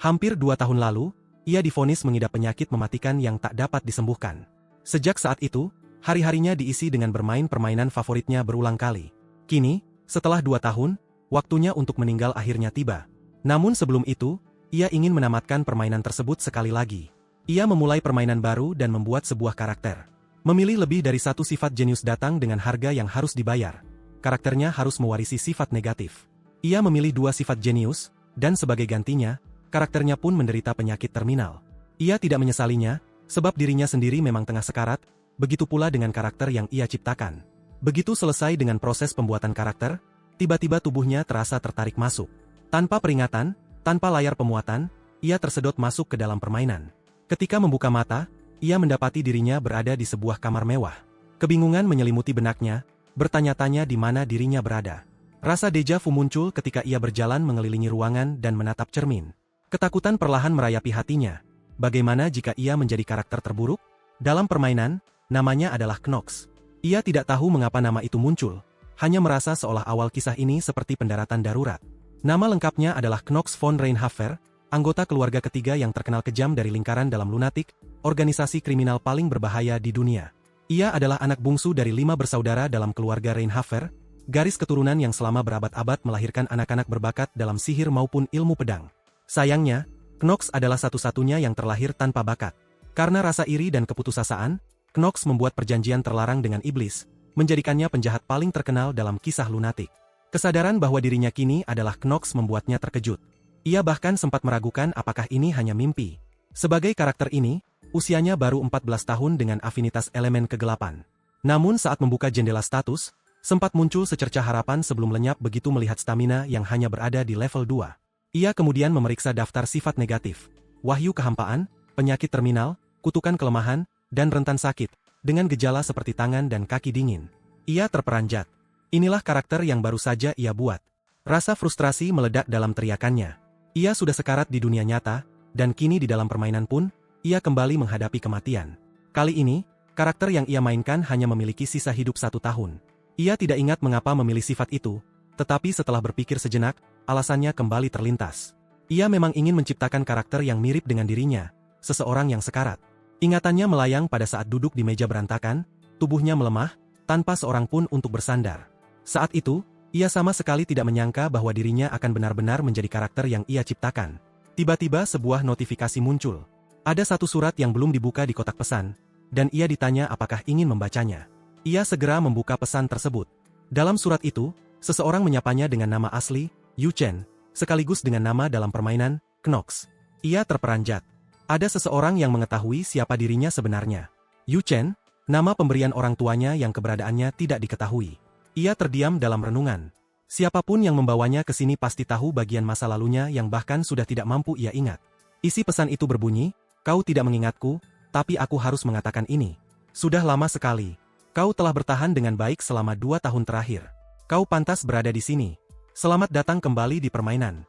Hampir 2 tahun lalu, ia divonis mengidap penyakit mematikan yang tak dapat disembuhkan. Sejak saat itu, hari-harinya diisi dengan bermain permainan favoritnya berulang kali. Kini, setelah 2 tahun, waktunya untuk meninggal akhirnya tiba. Namun sebelum itu, ia ingin menamatkan permainan tersebut sekali lagi. Ia memulai permainan baru dan membuat sebuah karakter. Memilih lebih dari satu sifat jenius datang dengan harga yang harus dibayar. Karakternya harus mewarisi sifat negatif. Ia memilih 2 sifat jenius, dan sebagai gantinya, karakternya pun menderita penyakit terminal. Ia tidak menyesalinya, sebab dirinya sendiri memang tengah sekarat, begitu pula dengan karakter yang ia ciptakan. Begitu selesai dengan proses pembuatan karakter, tiba-tiba tubuhnya terasa tertarik masuk. Tanpa peringatan, tanpa layar pemuatan, ia tersedot masuk ke dalam permainan. Ketika membuka mata, ia mendapati dirinya berada di sebuah kamar mewah. Kebingungan menyelimuti benaknya, bertanya-tanya di mana dirinya berada. Rasa deja vu muncul ketika ia berjalan mengelilingi ruangan dan menatap cermin. Ketakutan perlahan merayapi hatinya. Bagaimana jika ia menjadi karakter terburuk? Dalam permainan, namanya adalah Knox. Ia tidak tahu mengapa nama itu muncul, hanya merasa seolah awal kisah ini seperti pendaratan darurat. Nama lengkapnya adalah Knox von Reinhaffer, anggota keluarga ketiga yang terkenal kejam dari lingkaran dalam lunatik, organisasi kriminal paling berbahaya di dunia. Ia adalah anak bungsu dari 5 bersaudara dalam keluarga Reinhaffer, garis keturunan yang selama berabad-abad melahirkan anak-anak berbakat dalam sihir maupun ilmu pedang. Sayangnya, Knox adalah satu-satunya yang terlahir tanpa bakat. Karena rasa iri dan keputusasaan, Knox membuat perjanjian terlarang dengan iblis, menjadikannya penjahat paling terkenal dalam kisah lunatik. Kesadaran bahwa dirinya kini adalah Knox membuatnya terkejut. Ia bahkan sempat meragukan apakah ini hanya mimpi. Sebagai karakter ini, usianya baru 14 tahun dengan afinitas elemen kegelapan. Namun saat membuka jendela status, sempat muncul secercah harapan sebelum lenyap begitu melihat stamina yang hanya berada di level 2. Ia kemudian memeriksa daftar sifat negatif, wahyu kehampaan, penyakit terminal, kutukan kelemahan, dan rentan sakit, dengan gejala seperti tangan dan kaki dingin. Ia terperanjat. Inilah karakter yang baru saja ia buat. Rasa frustrasi meledak dalam teriakannya. Ia sudah sekarat di dunia nyata, dan kini di dalam permainan pun, ia kembali menghadapi kematian. Kali ini, karakter yang ia mainkan hanya memiliki sisa hidup 1 tahun. Ia tidak ingat mengapa memilih sifat itu, tetapi setelah berpikir sejenak, alasannya kembali terlintas. Ia memang ingin menciptakan karakter yang mirip dengan dirinya, seseorang yang sekarat. Ingatannya melayang pada saat duduk di meja berantakan, tubuhnya melemah, tanpa seorang pun untuk bersandar. Saat itu, ia sama sekali tidak menyangka bahwa dirinya akan benar-benar menjadi karakter yang ia ciptakan. Tiba-tiba sebuah notifikasi muncul. Ada satu surat yang belum dibuka di kotak pesan, dan ia ditanya apakah ingin membacanya. Ia segera membuka pesan tersebut. Dalam surat itu, seseorang menyapanya dengan nama asli, Yu Chen, sekaligus dengan nama dalam permainan, Knox. Ia terperanjat. Ada seseorang yang mengetahui siapa dirinya sebenarnya. Yu Chen, nama pemberian orang tuanya yang keberadaannya tidak diketahui. Ia terdiam dalam renungan. Siapapun yang membawanya ke sini pasti tahu bagian masa lalunya yang bahkan sudah tidak mampu ia ingat. Isi pesan itu berbunyi, "Kau tidak mengingatku, tapi aku harus mengatakan ini. Sudah lama sekali. Kau telah bertahan dengan baik selama 2 tahun terakhir. Kau pantas berada di sini. Selamat datang kembali di permainan."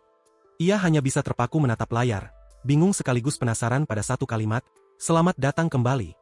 Ia hanya bisa terpaku menatap layar, bingung sekaligus penasaran pada satu kalimat, "Selamat datang kembali."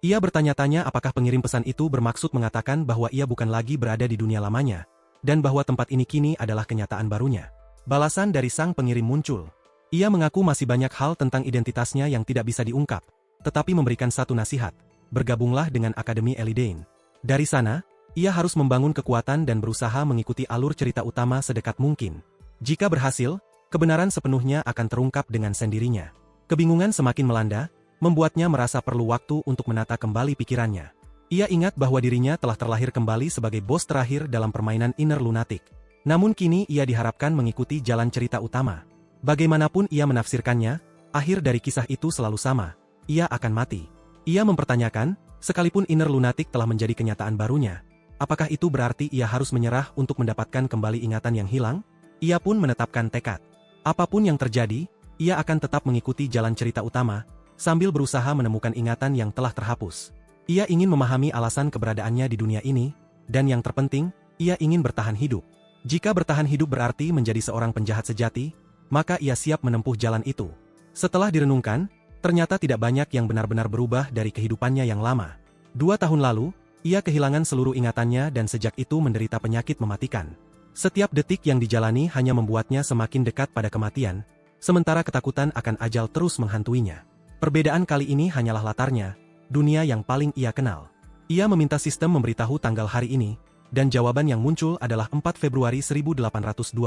Ia bertanya-tanya apakah pengirim pesan itu bermaksud mengatakan bahwa ia bukan lagi berada di dunia lamanya, dan bahwa tempat ini kini adalah kenyataan barunya. Balasan dari sang pengirim muncul. Ia mengaku masih banyak hal tentang identitasnya yang tidak bisa diungkap, tetapi memberikan satu nasihat. Bergabunglah dengan Akademi Elidane. Dari sana, ia harus membangun kekuatan dan berusaha mengikuti alur cerita utama sedekat mungkin. Jika berhasil, kebenaran sepenuhnya akan terungkap dengan sendirinya. Kebingungan semakin melanda, membuatnya merasa perlu waktu untuk menata kembali pikirannya. Ia ingat bahwa dirinya telah terlahir kembali sebagai bos terakhir dalam permainan Inner Lunatic. Namun kini ia diharapkan mengikuti jalan cerita utama. Bagaimanapun ia menafsirkannya, akhir dari kisah itu selalu sama. Ia akan mati. Ia mempertanyakan, sekalipun Inner Lunatic telah menjadi kenyataan barunya, apakah itu berarti ia harus menyerah untuk mendapatkan kembali ingatan yang hilang? Ia pun menetapkan tekad. Apapun yang terjadi, ia akan tetap mengikuti jalan cerita utama, sambil berusaha menemukan ingatan yang telah terhapus. Ia ingin memahami alasan keberadaannya di dunia ini, dan yang terpenting, ia ingin bertahan hidup. Jika bertahan hidup berarti menjadi seorang penjahat sejati, maka ia siap menempuh jalan itu. Setelah direnungkan, ternyata tidak banyak yang benar-benar berubah dari kehidupannya yang lama. 2 tahun lalu, ia kehilangan seluruh ingatannya dan sejak itu menderita penyakit mematikan. Setiap detik yang dijalani hanya membuatnya semakin dekat pada kematian, sementara ketakutan akan ajal terus menghantuinya. Perbedaan kali ini hanyalah latarnya, dunia yang paling ia kenal. Ia meminta sistem memberitahu tanggal hari ini, dan jawaban yang muncul adalah 4 Februari 1812.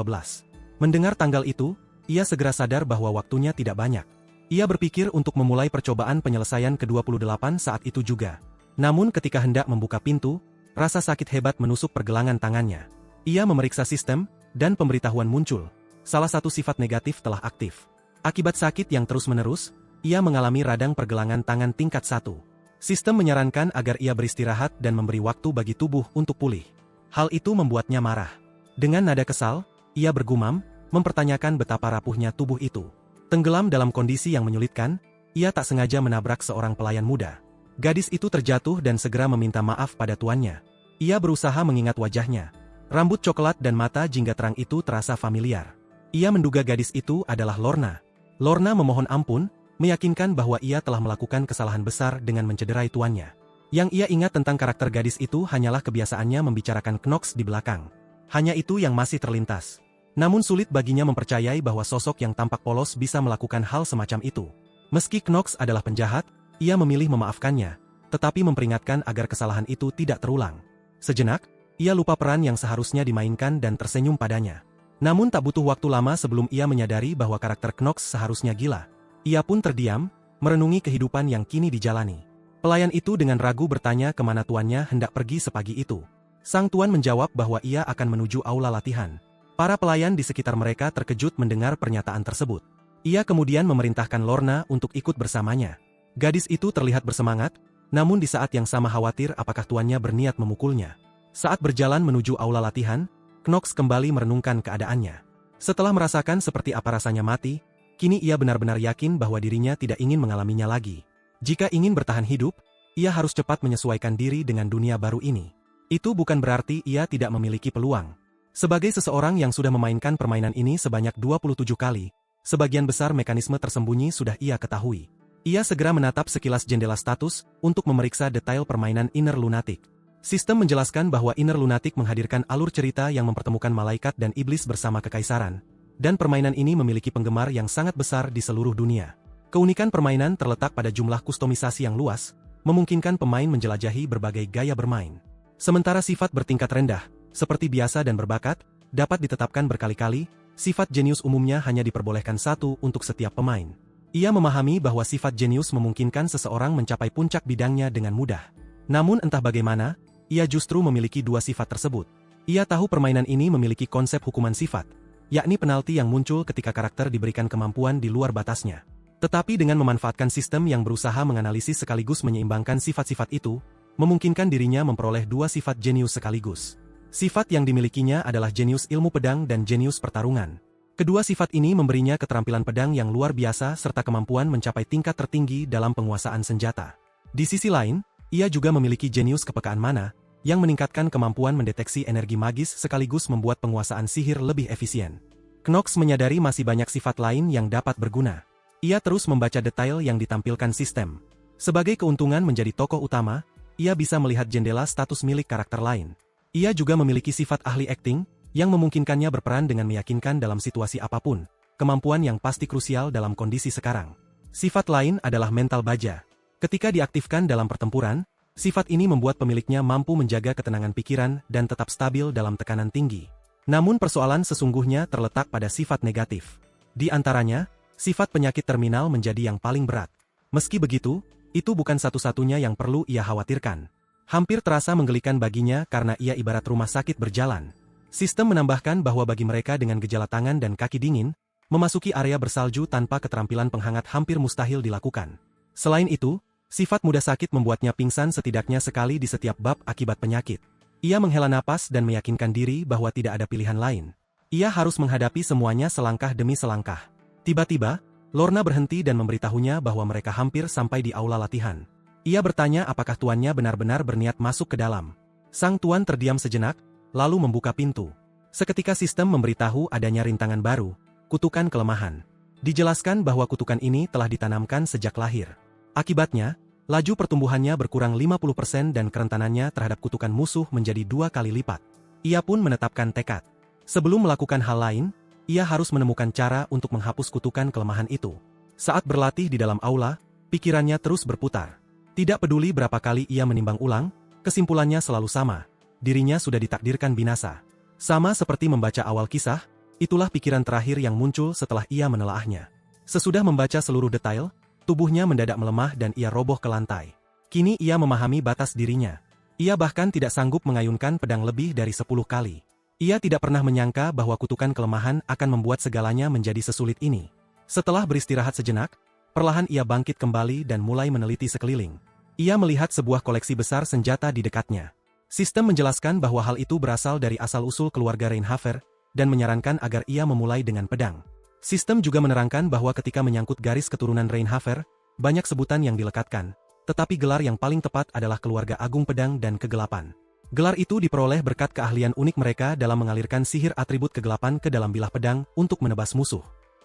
Mendengar tanggal itu, ia segera sadar bahwa waktunya tidak banyak. Ia berpikir untuk memulai percobaan penyelesaian ke-28 saat itu juga. Namun ketika hendak membuka pintu, rasa sakit hebat menusuk pergelangan tangannya. Ia memeriksa sistem, dan pemberitahuan muncul. Salah satu sifat negatif telah aktif. Akibat sakit yang terus-menerus, ia mengalami radang pergelangan tangan tingkat 1. Sistem menyarankan agar ia beristirahat dan memberi waktu bagi tubuh untuk pulih. Hal itu membuatnya marah. Dengan nada kesal, ia bergumam, mempertanyakan betapa rapuhnya tubuh itu. Tenggelam dalam kondisi yang menyulitkan, ia tak sengaja menabrak seorang pelayan muda. Gadis itu terjatuh dan segera meminta maaf pada tuannya. Ia berusaha mengingat wajahnya. Rambut coklat dan mata jingga terang itu terasa familiar. Ia menduga gadis itu adalah Lorna. Lorna memohon ampun, meyakinkan bahwa ia telah melakukan kesalahan besar dengan mencederai tuannya. Yang ia ingat tentang karakter gadis itu hanyalah kebiasaannya membicarakan Knox di belakang. Hanya itu yang masih terlintas. Namun sulit baginya mempercayai bahwa sosok yang tampak polos bisa melakukan hal semacam itu. Meski Knox adalah penjahat, ia memilih memaafkannya, tetapi memperingatkan agar kesalahan itu tidak terulang. Sejenak, ia lupa peran yang seharusnya dimainkan dan tersenyum padanya. Namun tak butuh waktu lama sebelum ia menyadari bahwa karakter Knox seharusnya gila. Ia pun terdiam, merenungi kehidupan yang kini dijalani. Pelayan itu dengan ragu bertanya kemana tuannya hendak pergi sepagi itu. Sang tuan menjawab bahwa ia akan menuju aula latihan. Para pelayan di sekitar mereka terkejut mendengar pernyataan tersebut. Ia kemudian memerintahkan Lorna untuk ikut bersamanya. Gadis itu terlihat bersemangat, namun di saat yang sama khawatir apakah tuannya berniat memukulnya. Saat berjalan menuju aula latihan, Knox kembali merenungkan keadaannya. Setelah merasakan seperti apa rasanya mati, kini ia benar-benar yakin bahwa dirinya tidak ingin mengalaminya lagi. Jika ingin bertahan hidup, ia harus cepat menyesuaikan diri dengan dunia baru ini. Itu bukan berarti ia tidak memiliki peluang. Sebagai seseorang yang sudah memainkan permainan ini sebanyak 27 kali, sebagian besar mekanisme tersembunyi sudah ia ketahui. Ia segera menatap sekilas jendela status untuk memeriksa detail permainan Inner Lunatic. Sistem menjelaskan bahwa Inner Lunatic menghadirkan alur cerita yang mempertemukan malaikat dan iblis bersama kekaisaran, dan permainan ini memiliki penggemar yang sangat besar di seluruh dunia. Keunikan permainan terletak pada jumlah kustomisasi yang luas, memungkinkan pemain menjelajahi berbagai gaya bermain. Sementara sifat bertingkat rendah, seperti biasa dan berbakat, dapat ditetapkan berkali-kali, sifat jenius umumnya hanya diperbolehkan satu untuk setiap pemain. Ia memahami bahwa sifat jenius memungkinkan seseorang mencapai puncak bidangnya dengan mudah. Namun entah bagaimana, ia justru memiliki dua sifat tersebut. Ia tahu permainan ini memiliki konsep hukuman sifat, yakni penalti yang muncul ketika karakter diberikan kemampuan di luar batasnya. Tetapi dengan memanfaatkan sistem yang berusaha menganalisis sekaligus menyeimbangkan sifat-sifat itu, memungkinkan dirinya memperoleh dua sifat jenius sekaligus. Sifat yang dimilikinya adalah jenius ilmu pedang dan jenius pertarungan. Kedua sifat ini memberinya keterampilan pedang yang luar biasa serta kemampuan mencapai tingkat tertinggi dalam penguasaan senjata. Di sisi lain, ia juga memiliki jenius kepekaan mana, yang meningkatkan kemampuan mendeteksi energi magis sekaligus membuat penguasaan sihir lebih efisien. Knox menyadari masih banyak sifat lain yang dapat berguna. Ia terus membaca detail yang ditampilkan sistem. Sebagai keuntungan menjadi tokoh utama, ia bisa melihat jendela status milik karakter lain. Ia juga memiliki sifat ahli akting, yang memungkinkannya berperan dengan meyakinkan dalam situasi apapun, kemampuan yang pasti krusial dalam kondisi sekarang. Sifat lain adalah mental baja. Ketika diaktifkan dalam pertempuran, sifat ini membuat pemiliknya mampu menjaga ketenangan pikiran dan tetap stabil dalam tekanan tinggi. Namun persoalan sesungguhnya terletak pada sifat negatif. Di antaranya, sifat penyakit terminal menjadi yang paling berat. Meski begitu, itu bukan satu-satunya yang perlu ia khawatirkan. Hampir terasa menggelikan baginya karena ia ibarat rumah sakit berjalan. Sistem menambahkan bahwa bagi mereka dengan gejala tangan dan kaki dingin, memasuki area bersalju tanpa keterampilan penghangat hampir mustahil dilakukan. Selain itu, sifat mudah sakit membuatnya pingsan setidaknya sekali di setiap bab akibat penyakit. Ia menghela napas dan meyakinkan diri bahwa tidak ada pilihan lain. Ia harus menghadapi semuanya selangkah demi selangkah. Tiba-tiba, Lorna berhenti dan memberitahunya bahwa mereka hampir sampai di aula latihan. Ia bertanya apakah tuannya benar-benar berniat masuk ke dalam. Sang tuan terdiam sejenak, lalu membuka pintu. Seketika sistem memberitahu adanya rintangan baru, kutukan kelemahan. Dijelaskan bahwa kutukan ini telah ditanamkan sejak lahir. Akibatnya, laju pertumbuhannya berkurang 50% dan kerentanannya terhadap kutukan musuh menjadi 2 kali lipat. Ia pun menetapkan tekad. Sebelum melakukan hal lain, ia harus menemukan cara untuk menghapus kutukan kelemahan itu. Saat berlatih di dalam aula, pikirannya terus berputar. Tidak peduli berapa kali ia menimbang ulang, kesimpulannya selalu sama. Dirinya sudah ditakdirkan binasa. Sama seperti membaca awal kisah, itulah pikiran terakhir yang muncul setelah ia menelaahnya. Sesudah membaca seluruh detail, tubuhnya mendadak melemah dan ia roboh ke lantai. Kini ia memahami batas dirinya. Ia bahkan tidak sanggup mengayunkan pedang lebih dari 10 kali. Ia tidak pernah menyangka bahwa kutukan kelemahan akan membuat segalanya menjadi sesulit ini. Setelah beristirahat sejenak, perlahan ia bangkit kembali dan mulai meneliti sekeliling. Ia melihat sebuah koleksi besar senjata di dekatnya. Sistem menjelaskan bahwa hal itu berasal dari asal-usul keluarga Reinhaver, dan menyarankan agar ia memulai dengan pedang. Sistem juga menerangkan bahwa ketika menyangkut garis keturunan Reinhaver, banyak sebutan yang dilekatkan. Tetapi gelar yang paling tepat adalah keluarga agung pedang dan kegelapan. Gelar itu diperoleh berkat keahlian unik mereka dalam mengalirkan sihir atribut kegelapan ke dalam bilah pedang untuk menebas musuh.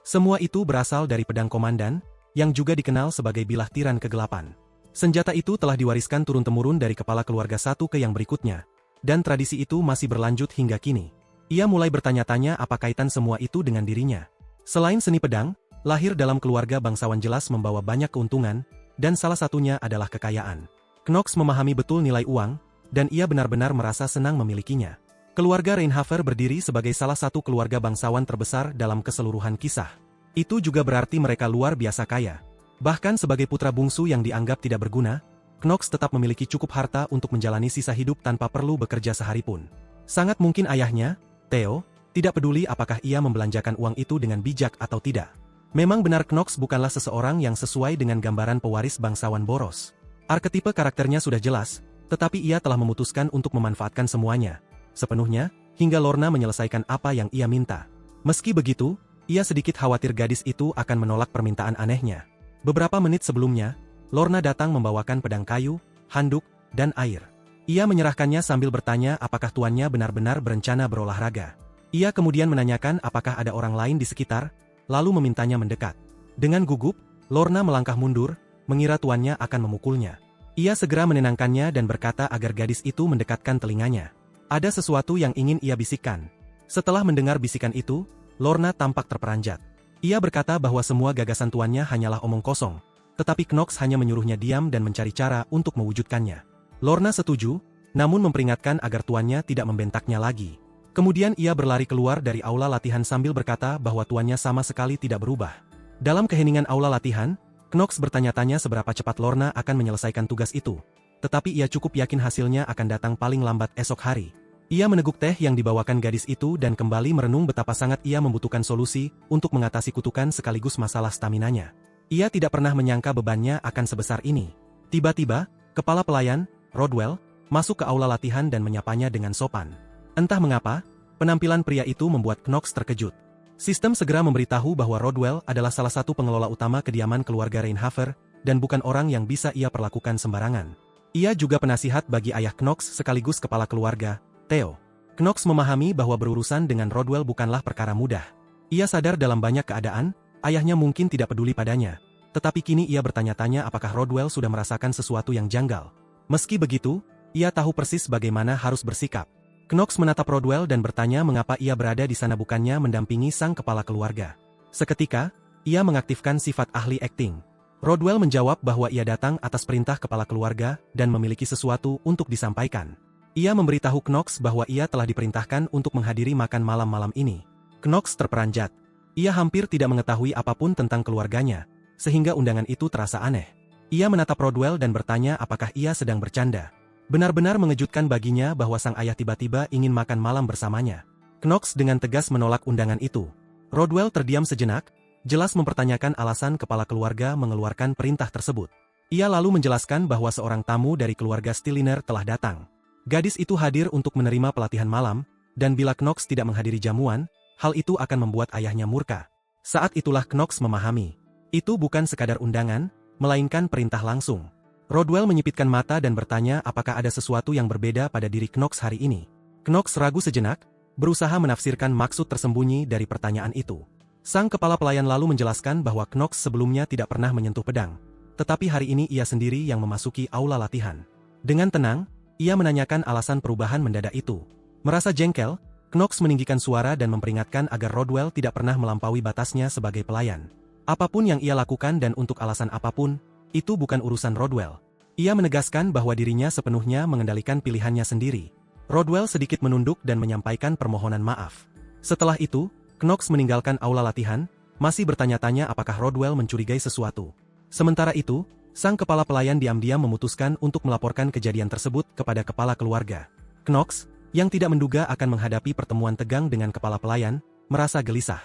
Semua itu berasal dari pedang komandan, yang juga dikenal sebagai bilah tiran kegelapan. Senjata itu telah diwariskan turun-temurun dari kepala keluarga satu ke yang berikutnya, dan tradisi itu masih berlanjut hingga kini. Ia mulai bertanya-tanya apa kaitan semua itu dengan dirinya. Selain seni pedang, lahir dalam keluarga bangsawan jelas membawa banyak keuntungan, dan salah satunya adalah kekayaan. Knox memahami betul nilai uang, dan ia benar-benar merasa senang memilikinya. Keluarga Reinhaver berdiri sebagai salah satu keluarga bangsawan terbesar dalam keseluruhan kisah. Itu juga berarti mereka luar biasa kaya. Bahkan sebagai putra bungsu yang dianggap tidak berguna, Knox tetap memiliki cukup harta untuk menjalani sisa hidup tanpa perlu bekerja sehari pun. Sangat mungkin ayahnya, Theo, tidak peduli apakah ia membelanjakan uang itu dengan bijak atau tidak. Memang benar Knox bukanlah seseorang yang sesuai dengan gambaran pewaris bangsawan boros. Arketipe karakternya sudah jelas, tetapi ia telah memutuskan untuk memanfaatkan semuanya sepenuhnya, hingga Lorna menyelesaikan apa yang ia minta. Meski begitu, ia sedikit khawatir gadis itu akan menolak permintaan anehnya. Beberapa menit sebelumnya, Lorna datang membawakan pedang kayu, handuk, dan air. Ia menyerahkannya sambil bertanya apakah tuannya benar-benar berencana berolahraga. Ia kemudian menanyakan apakah ada orang lain di sekitar, lalu memintanya mendekat. Dengan gugup, Lorna melangkah mundur, mengira tuannya akan memukulnya. Ia segera menenangkannya dan berkata agar gadis itu mendekatkan telinganya. Ada sesuatu yang ingin ia bisikkan. Setelah mendengar bisikan itu, Lorna tampak terperanjat. Ia berkata bahwa semua gagasan tuannya hanyalah omong kosong, tetapi Knox hanya menyuruhnya diam dan mencari cara untuk mewujudkannya. Lorna setuju, namun memperingatkan agar tuannya tidak membentaknya lagi. Kemudian ia berlari keluar dari aula latihan sambil berkata bahwa tuannya sama sekali tidak berubah. Dalam keheningan aula latihan, Knox bertanya-tanya seberapa cepat Lorna akan menyelesaikan tugas itu. Tetapi ia cukup yakin hasilnya akan datang paling lambat esok hari. Ia meneguk teh yang dibawakan gadis itu dan kembali merenung betapa sangat ia membutuhkan solusi untuk mengatasi kutukan sekaligus masalah staminanya. Ia tidak pernah menyangka bebannya akan sebesar ini. Tiba-tiba, kepala pelayan, Rodwell, masuk ke aula latihan dan menyapanya dengan sopan. Entah mengapa, penampilan pria itu membuat Knox terkejut. Sistem segera memberitahu bahwa Rodwell adalah salah satu pengelola utama kediaman keluarga Reinhaver, dan bukan orang yang bisa ia perlakukan sembarangan. Ia juga penasihat bagi ayah Knox sekaligus kepala keluarga, Theo. Knox memahami bahwa berurusan dengan Rodwell bukanlah perkara mudah. Ia sadar dalam banyak keadaan, ayahnya mungkin tidak peduli padanya. Tetapi kini ia bertanya-tanya apakah Rodwell sudah merasakan sesuatu yang janggal. Meski begitu, ia tahu persis bagaimana harus bersikap. Knox menatap Rodwell dan bertanya mengapa ia berada di sana bukannya mendampingi sang kepala keluarga. Seketika, ia mengaktifkan sifat ahli akting. Rodwell menjawab bahwa ia datang atas perintah kepala keluarga dan memiliki sesuatu untuk disampaikan. Ia memberitahu Knox bahwa ia telah diperintahkan untuk menghadiri makan malam-malam ini. Knox terperanjat. Ia hampir tidak mengetahui apapun tentang keluarganya, sehingga undangan itu terasa aneh. Ia menatap Rodwell dan bertanya apakah ia sedang bercanda. Benar-benar mengejutkan baginya bahwa sang ayah tiba-tiba ingin makan malam bersamanya. Knox dengan tegas menolak undangan itu. Rodwell terdiam sejenak, jelas mempertanyakan alasan kepala keluarga mengeluarkan perintah tersebut. Ia lalu menjelaskan bahwa seorang tamu dari keluarga Stilliner telah datang. Gadis itu hadir untuk menerima pelatihan malam, dan bila Knox tidak menghadiri jamuan, hal itu akan membuat ayahnya murka. Saat itulah Knox memahami. Itu bukan sekadar undangan, melainkan perintah langsung. Rodwell menyipitkan mata dan bertanya apakah ada sesuatu yang berbeda pada diri Knox hari ini. Knox ragu sejenak, berusaha menafsirkan maksud tersembunyi dari pertanyaan itu. Sang kepala pelayan lalu menjelaskan bahwa Knox sebelumnya tidak pernah menyentuh pedang, tetapi hari ini ia sendiri yang memasuki aula latihan. Dengan tenang, ia menanyakan alasan perubahan mendadak itu. Merasa jengkel, Knox meninggikan suara dan memperingatkan agar Rodwell tidak pernah melampaui batasnya sebagai pelayan. Apapun yang ia lakukan dan untuk alasan apapun, itu bukan urusan Rodwell. Ia menegaskan bahwa dirinya sepenuhnya mengendalikan pilihannya sendiri. Rodwell sedikit menunduk dan menyampaikan permohonan maaf. Setelah itu, Knox meninggalkan aula latihan, masih bertanya-tanya apakah Rodwell mencurigai sesuatu. Sementara itu, sang kepala pelayan diam-diam memutuskan untuk melaporkan kejadian tersebut kepada kepala keluarga. Knox, yang tidak menduga akan menghadapi pertemuan tegang dengan kepala pelayan, merasa gelisah.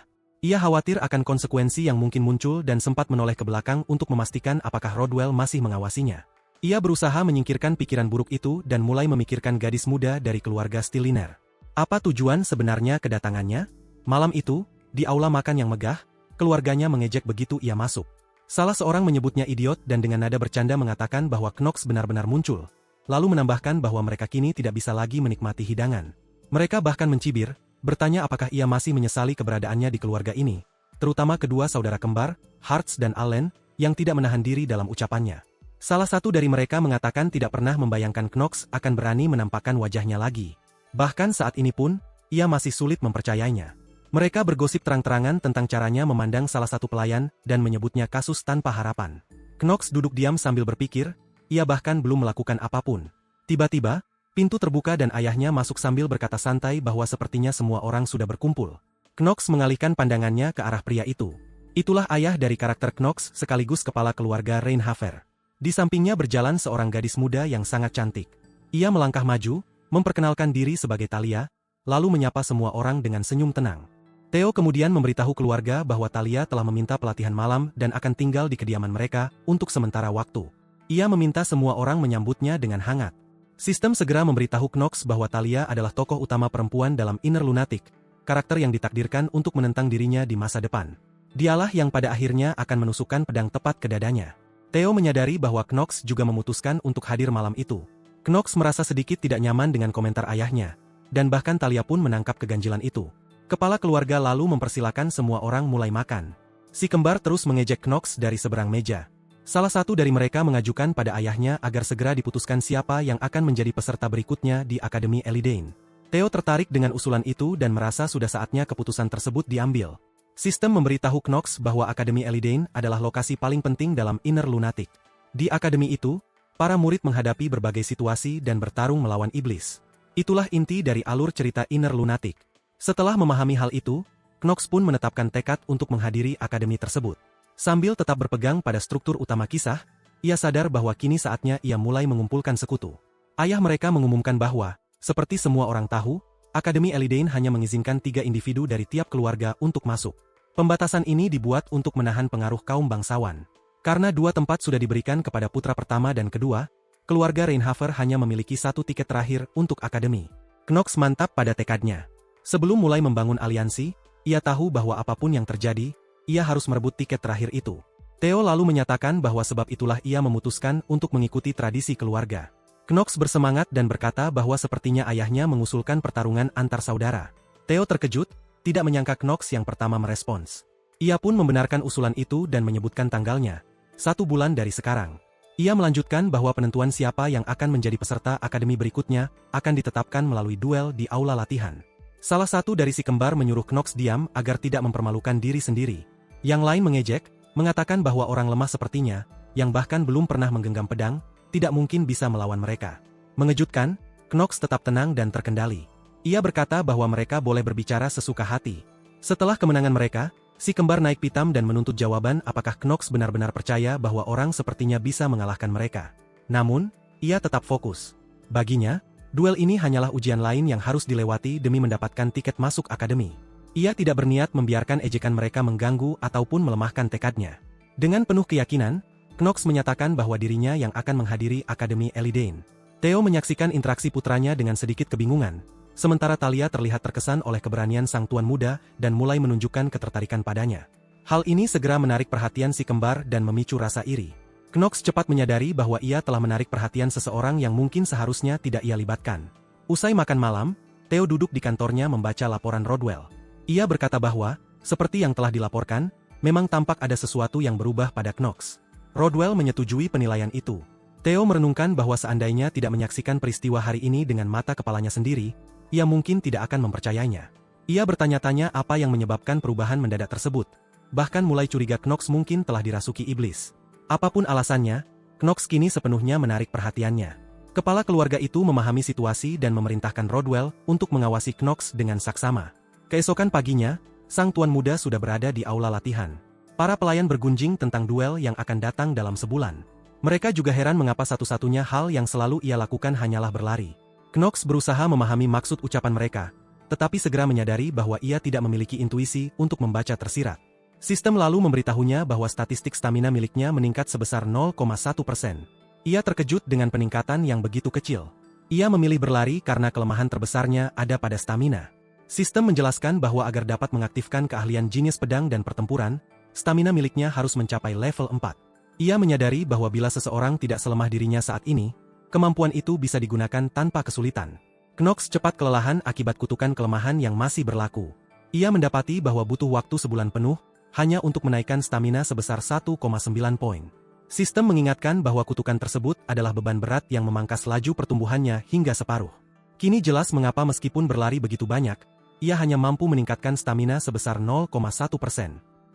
Ia khawatir akan konsekuensi yang mungkin muncul dan sempat menoleh ke belakang untuk memastikan apakah Rodwell masih mengawasinya. Ia berusaha menyingkirkan pikiran buruk itu dan mulai memikirkan gadis muda dari keluarga Stilliner. Apa tujuan sebenarnya kedatangannya? Malam itu, di aula makan yang megah, keluarganya mengejek begitu ia masuk. Salah seorang menyebutnya idiot dan dengan nada bercanda mengatakan bahwa Knox benar-benar muncul. Lalu menambahkan bahwa mereka kini tidak bisa lagi menikmati hidangan. Mereka bahkan mencibir, bertanya apakah ia masih menyesali keberadaannya di keluarga ini, terutama kedua saudara kembar, Hartz dan Allen, yang tidak menahan diri dalam ucapannya. Salah satu dari mereka mengatakan tidak pernah membayangkan Knox akan berani menampakkan wajahnya lagi. Bahkan saat ini pun, ia masih sulit mempercayainya. Mereka bergosip terang-terangan tentang caranya memandang salah satu pelayan dan menyebutnya kasus tanpa harapan. Knox duduk diam sambil berpikir, ia bahkan belum melakukan apapun. Tiba-tiba, pintu terbuka dan ayahnya masuk sambil berkata santai bahwa sepertinya semua orang sudah berkumpul. Knox mengalihkan pandangannya ke arah pria itu. Itulah ayah dari karakter Knox sekaligus kepala keluarga Rainhaver. Di sampingnya berjalan seorang gadis muda yang sangat cantik. Ia melangkah maju, memperkenalkan diri sebagai Talia, lalu menyapa semua orang dengan senyum tenang. Theo kemudian memberitahu keluarga bahwa Talia telah meminta pelatihan malam dan akan tinggal di kediaman mereka untuk sementara waktu. Ia meminta semua orang menyambutnya dengan hangat. Sistem segera memberitahu Knox bahwa Talia adalah tokoh utama perempuan dalam Inner Lunatic, karakter yang ditakdirkan untuk menentang dirinya di masa depan. Dialah yang pada akhirnya akan menusukkan pedang tepat ke dadanya. Theo menyadari bahwa Knox juga memutuskan untuk hadir malam itu. Knox merasa sedikit tidak nyaman dengan komentar ayahnya, dan bahkan Talia pun menangkap keganjilan itu. Kepala keluarga lalu mempersilakan semua orang mulai makan. Si kembar terus mengejek Knox dari seberang meja. Salah satu dari mereka mengajukan pada ayahnya agar segera diputuskan siapa yang akan menjadi peserta berikutnya di Akademi Elidane. Theo tertarik dengan usulan itu dan merasa sudah saatnya keputusan tersebut diambil. Sistem memberitahu Knox bahwa Akademi Elidane adalah lokasi paling penting dalam Inner Lunatic. Di akademi itu, para murid menghadapi berbagai situasi dan bertarung melawan iblis. Itulah inti dari alur cerita Inner Lunatic. Setelah memahami hal itu, Knox pun menetapkan tekad untuk menghadiri akademi tersebut. Sambil tetap berpegang pada struktur utama kisah, ia sadar bahwa kini saatnya ia mulai mengumpulkan sekutu. Ayah mereka mengumumkan bahwa, seperti semua orang tahu, Akademi Elidane hanya mengizinkan 3 individu dari tiap keluarga untuk masuk. Pembatasan ini dibuat untuk menahan pengaruh kaum bangsawan. Karena 2 tempat sudah diberikan kepada putra pertama dan kedua, keluarga Rainhaver hanya memiliki 1 tiket terakhir untuk akademi. Knox mantap pada tekadnya. Sebelum mulai membangun aliansi, ia tahu bahwa apapun yang terjadi, ia harus merebut tiket terakhir itu. Theo lalu menyatakan bahwa sebab itulah ia memutuskan untuk mengikuti tradisi keluarga. Knox bersemangat dan berkata bahwa sepertinya ayahnya mengusulkan pertarungan antar saudara. Theo terkejut, tidak menyangka Knox yang pertama merespons. Ia pun membenarkan usulan itu dan menyebutkan tanggalnya, 1 bulan dari sekarang. Ia melanjutkan bahwa penentuan siapa yang akan menjadi peserta akademi berikutnya akan ditetapkan melalui duel di aula latihan. Salah satu dari si kembar menyuruh Knox diam agar tidak mempermalukan diri sendiri. Yang lain mengejek, mengatakan bahwa orang lemah sepertinya, yang bahkan belum pernah menggenggam pedang, tidak mungkin bisa melawan mereka. Mengejutkan, Knox tetap tenang dan terkendali. Ia berkata bahwa mereka boleh berbicara sesuka hati. Setelah kemenangan mereka, si kembar naik pitam dan menuntut jawaban apakah Knox benar-benar percaya bahwa orang sepertinya bisa mengalahkan mereka. Namun, ia tetap fokus. Baginya, duel ini hanyalah ujian lain yang harus dilewati demi mendapatkan tiket masuk akademi. Ia tidak berniat membiarkan ejekan mereka mengganggu ataupun melemahkan tekadnya. Dengan penuh keyakinan, Knox menyatakan bahwa dirinya yang akan menghadiri Akademi Elidane. Theo menyaksikan interaksi putranya dengan sedikit kebingungan, sementara Talia terlihat terkesan oleh keberanian sang tuan muda dan mulai menunjukkan ketertarikan padanya. Hal ini segera menarik perhatian si kembar dan memicu rasa iri. Knox cepat menyadari bahwa ia telah menarik perhatian seseorang yang mungkin seharusnya tidak ia libatkan. Usai makan malam, Theo duduk di kantornya membaca laporan Rodwell. Ia berkata bahwa, seperti yang telah dilaporkan, memang tampak ada sesuatu yang berubah pada Knox. Rodwell menyetujui penilaian itu. Theo merenungkan bahwa seandainya tidak menyaksikan peristiwa hari ini dengan mata kepalanya sendiri, ia mungkin tidak akan mempercayainya. Ia bertanya-tanya apa yang menyebabkan perubahan mendadak tersebut. Bahkan mulai curiga Knox mungkin telah dirasuki iblis. Apapun alasannya, Knox kini sepenuhnya menarik perhatiannya. Kepala keluarga itu memahami situasi dan memerintahkan Rodwell untuk mengawasi Knox dengan saksama. Keesokan paginya, sang tuan muda sudah berada di aula latihan. Para pelayan bergunjing tentang duel yang akan datang dalam sebulan. Mereka juga heran mengapa satu-satunya hal yang selalu ia lakukan hanyalah berlari. Knox berusaha memahami maksud ucapan mereka, tetapi segera menyadari bahwa ia tidak memiliki intuisi untuk membaca tersirat. Sistem lalu memberitahunya bahwa statistik stamina miliknya meningkat sebesar 0,1%. Ia terkejut dengan peningkatan yang begitu kecil. Ia memilih berlari karena kelemahan terbesarnya ada pada stamina. Sistem menjelaskan bahwa agar dapat mengaktifkan keahlian jenius pedang dan pertempuran, stamina miliknya harus mencapai level 4. Ia menyadari bahwa bila seseorang tidak selemah dirinya saat ini, kemampuan itu bisa digunakan tanpa kesulitan. Knox cepat kelelahan akibat kutukan kelemahan yang masih berlaku. Ia mendapati bahwa butuh waktu sebulan penuh, hanya untuk menaikkan stamina sebesar 1,9 poin. Sistem mengingatkan bahwa kutukan tersebut adalah beban berat yang memangkas laju pertumbuhannya hingga separuh. Kini jelas mengapa meskipun berlari begitu banyak, ia hanya mampu meningkatkan stamina sebesar 0,1%.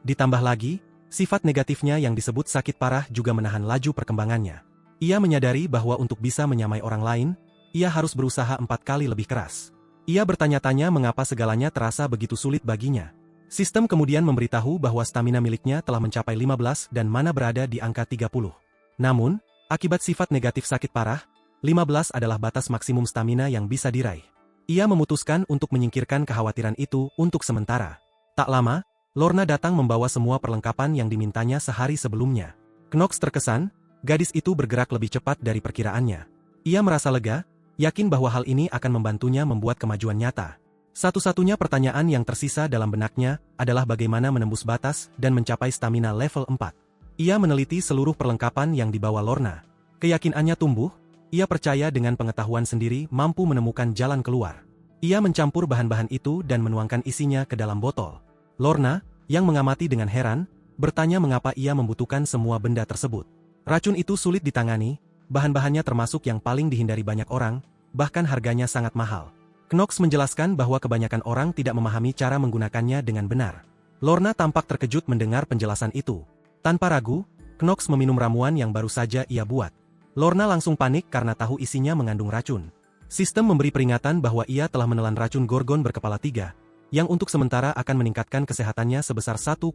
Ditambah lagi, sifat negatifnya yang disebut sakit parah juga menahan laju perkembangannya. Ia menyadari bahwa untuk bisa menyamai orang lain, ia harus berusaha 4 kali lebih keras. Ia bertanya-tanya mengapa segalanya terasa begitu sulit baginya. Sistem kemudian memberitahu bahwa stamina miliknya telah mencapai 15 dan mana berada di angka 30. Namun, akibat sifat negatif sakit parah, 15 adalah batas maksimum stamina yang bisa diraih. Ia memutuskan untuk menyingkirkan kekhawatiran itu untuk sementara. Tak lama, Lorna datang membawa semua perlengkapan yang dimintanya sehari sebelumnya. Knox terkesan, gadis itu bergerak lebih cepat dari perkiraannya. Ia merasa lega, yakin bahwa hal ini akan membantunya membuat kemajuan nyata. Satu-satunya pertanyaan yang tersisa dalam benaknya adalah bagaimana menembus batas dan mencapai stamina level 4. Ia meneliti seluruh perlengkapan yang dibawa Lorna. Keyakinannya tumbuh, ia percaya dengan pengetahuan sendiri mampu menemukan jalan keluar. Ia mencampur bahan-bahan itu dan menuangkan isinya ke dalam botol. Lorna, yang mengamati dengan heran, bertanya mengapa ia membutuhkan semua benda tersebut. Racun itu sulit ditangani, bahan-bahannya termasuk yang paling dihindari banyak orang, bahkan harganya sangat mahal. Knox menjelaskan bahwa kebanyakan orang tidak memahami cara menggunakannya dengan benar. Lorna tampak terkejut mendengar penjelasan itu. Tanpa ragu, Knox meminum ramuan yang baru saja ia buat. Lorna langsung panik karena tahu isinya mengandung racun. Sistem memberi peringatan bahwa ia telah menelan racun gorgon berkepala 3, yang untuk sementara akan meningkatkan kesehatannya sebesar 1,5